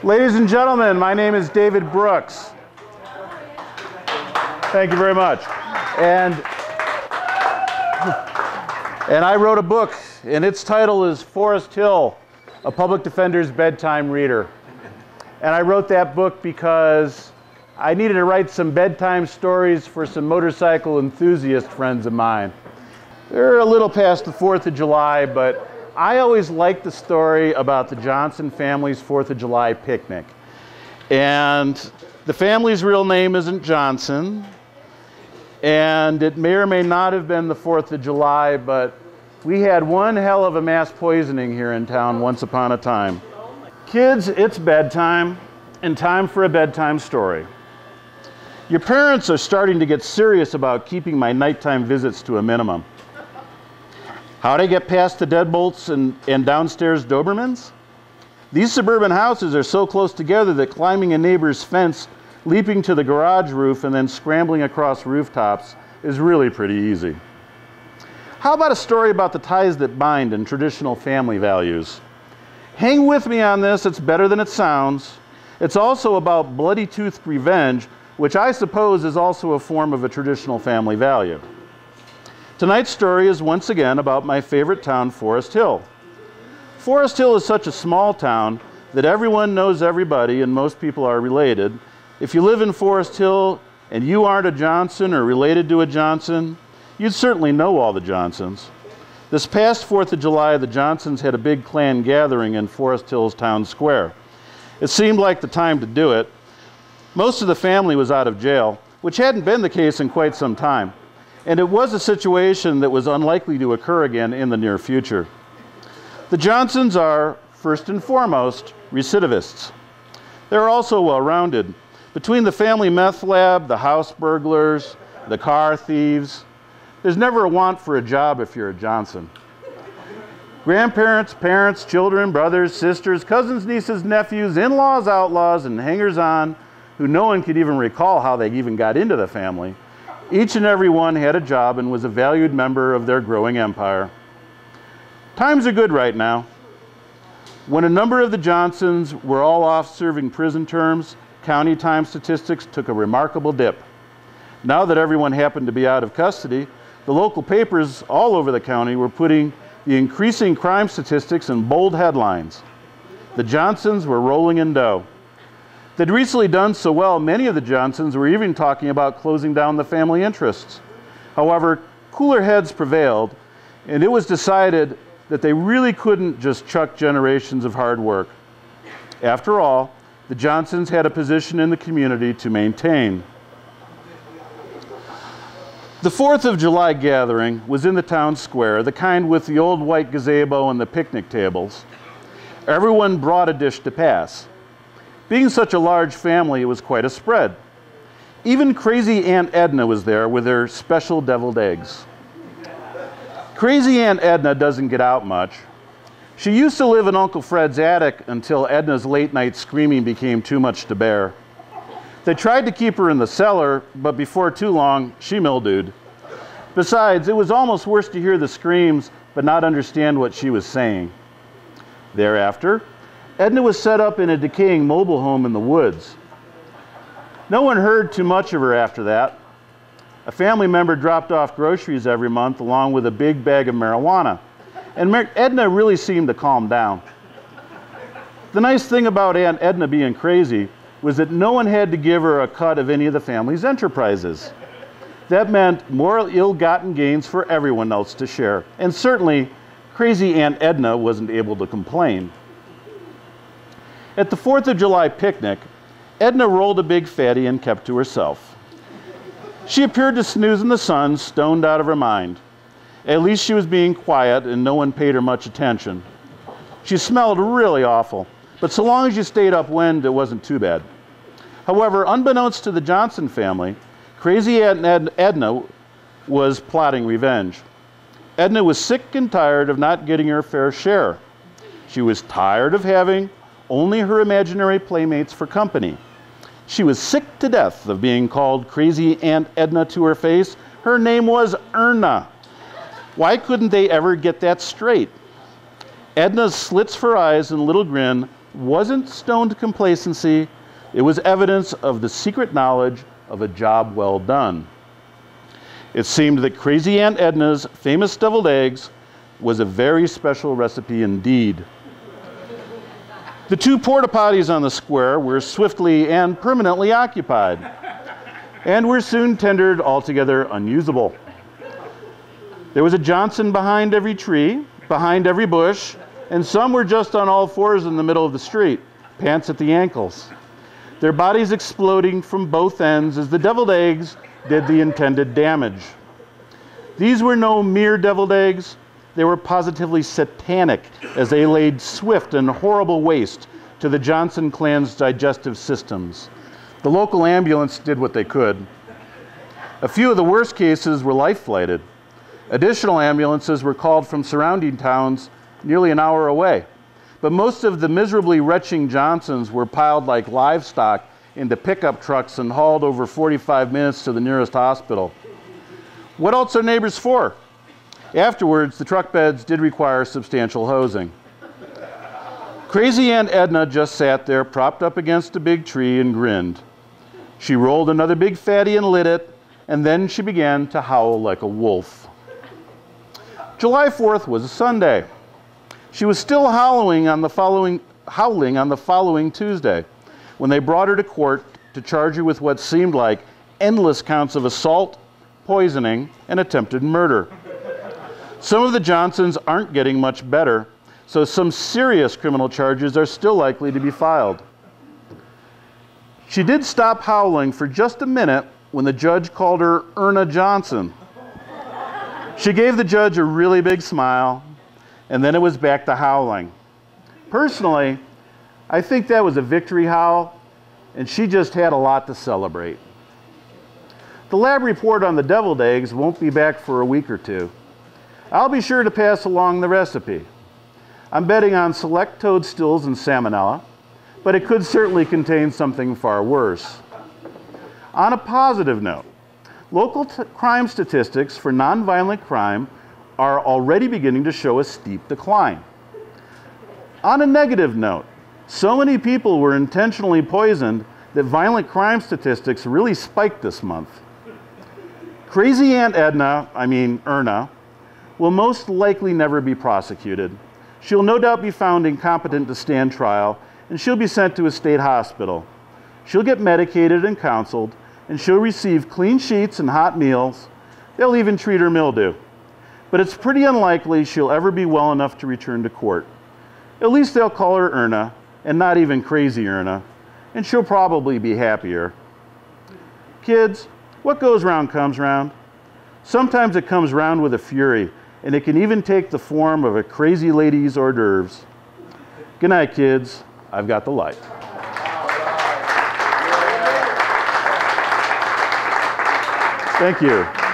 Ladies and gentlemen, my name is David Brooks. Thank you very much. And I wrote a book, and its title is Foresthill, a public defender's bedtime reader. And I wrote that book because I needed to write some bedtime stories for some motorcycle enthusiast friends of mine. They're a little past the 4th of July, but I always liked the story about the Johnson family's 4th of July picnic. And the family's real name isn't Johnson, and it may or may not have been the 4th of July, but we had one hell of a mass poisoning here in town once upon a time. Kids, it's bedtime, and time for a bedtime story. Your parents are starting to get serious about keeping my nighttime visits to a minimum. How'd I get past the deadbolts and downstairs Dobermans? These suburban houses are so close together that climbing a neighbor's fence, leaping to the garage roof, and then scrambling across rooftops is really pretty easy. How about a story about the ties that bind and traditional family values? Hang with me on this, it's better than it sounds. It's also about bloody-toothed revenge, which I suppose is also a form of a traditional family value. Tonight's story is once again about my favorite town, Foresthill. Foresthill is such a small town that everyone knows everybody and most people are related. If you live in Foresthill and you aren't a Johnson or related to a Johnson, you'd certainly know all the Johnsons. This past 4th of July, the Johnsons had a big clan gathering in Foresthill's town square. It seemed like the time to do it. Most of the family was out of jail, which hadn't been the case in quite some time. And it was a situation that was unlikely to occur again in the near future. The Johnsons are, first and foremost, recidivists. They're also well-rounded. Between the family meth lab, the house burglars, the car thieves, there's never a want for a job if you're a Johnson. Grandparents, parents, children, brothers, sisters, cousins, nieces, nephews, in-laws, outlaws, and hangers-on who no one could even recall how they even got into the family. Each and every one had a job and was a valued member of their growing empire. Times are good right now. When a number of the Johnsons were all off serving prison terms, county time statistics took a remarkable dip. Now that everyone happened to be out of custody, the local papers all over the county were putting the increasing crime statistics in bold headlines. The Johnsons were rolling in dough. They'd recently done so well, many of the Johnsons were even talking about closing down the family interests. However, cooler heads prevailed, and it was decided that they really couldn't just chuck generations of hard work. After all, the Johnsons had a position in the community to maintain. The 4th of July gathering was in the town square, the kind with the old white gazebo and the picnic tables. Everyone brought a dish to pass. Being such a large family, it was quite a spread. Even crazy Aunt Edna was there with her special deviled eggs. Crazy Aunt Edna doesn't get out much. She used to live in Uncle Fred's attic until Edna's late-night screaming became too much to bear. They tried to keep her in the cellar, but before too long, she mildewed. Besides, it was almost worse to hear the screams but not understand what she was saying. Thereafter, Edna was set up in a decaying mobile home in the woods. No one heard too much of her after that. A family member dropped off groceries every month along with a big bag of marijuana, and Edna really seemed to calm down. The nice thing about Aunt Edna being crazy was that no one had to give her a cut of any of the family's enterprises. That meant more ill-gotten gains for everyone else to share, and certainly crazy Aunt Edna wasn't able to complain. At the 4th of July picnic, Edna rolled a big fatty and kept to herself. She appeared to snooze in the sun, stoned out of her mind. At least she was being quiet and no one paid her much attention. She smelled really awful, but so long as you stayed upwind, it wasn't too bad. However, unbeknownst to the Johnson family, crazy Aunt Edna was plotting revenge. Edna was sick and tired of not getting her fair share. She was tired of having only her imaginary playmates for company. She was sick to death of being called crazy Aunt Edna to her face. Her name was Erna. Why couldn't they ever get that straight? Edna's slits for eyes and little grin wasn't stoned complacency, it was evidence of the secret knowledge of a job well done. It seemed that Crazy Aunt Edna's famous deviled eggs was a very special recipe indeed. The 2 porta potties on the square were swiftly and permanently occupied, and were soon tendered altogether unusable. There was a Johnson behind every tree, behind every bush, and some were just on all fours in the middle of the street, pants at the ankles, their bodies exploding from both ends as the deviled eggs did the intended damage. These were no mere deviled eggs. They were positively satanic as they laid swift and horrible waste to the Johnson clan's digestive systems. The local ambulance did what they could. A few of the worst cases were life-flighted. Additional ambulances were called from surrounding towns nearly an hour away. But most of the miserably retching Johnsons were piled like livestock into pickup trucks and hauled over 45 minutes to the nearest hospital. What else are neighbors for? Afterwards, the truck beds did require substantial hosing. Crazy Aunt Edna just sat there, propped up against a big tree, and grinned. She rolled another big fatty and lit it, and then she began to howl like a wolf. July 4th was a Sunday. She was still howling on the following Tuesday, when they brought her to court to charge her with what seemed like endless counts of assault, poisoning, and attempted murder. Some of the Johnsons aren't getting much better, so some serious criminal charges are still likely to be filed. She did stop howling for just a minute when the judge called her Erna Johnson. She gave the judge a really big smile, and then it was back to howling. Personally, I think that was a victory howl, and she just had a lot to celebrate. The lab report on the deviled eggs won't be back for a week or two. I'll be sure to pass along the recipe. I'm betting on select toadstools and salmonella, but it could certainly contain something far worse. On a positive note, local crime statistics for nonviolent crime are already beginning to show a steep decline. On a negative note, so many people were intentionally poisoned that violent crime statistics really spiked this month. Crazy Aunt Erna, will most likely never be prosecuted. She'll no doubt be found incompetent to stand trial, and she'll be sent to a state hospital. She'll get medicated and counseled, and she'll receive clean sheets and hot meals. They'll even treat her mildew. But it's pretty unlikely she'll ever be well enough to return to court. At least they'll call her Erna, and not even Crazy Erna, and she'll probably be happier. Kids, what goes round comes round. Sometimes it comes round with a fury, and it can even take the form of a crazy lady's hors d'oeuvres. Good night, kids. I've got the light. Thank you.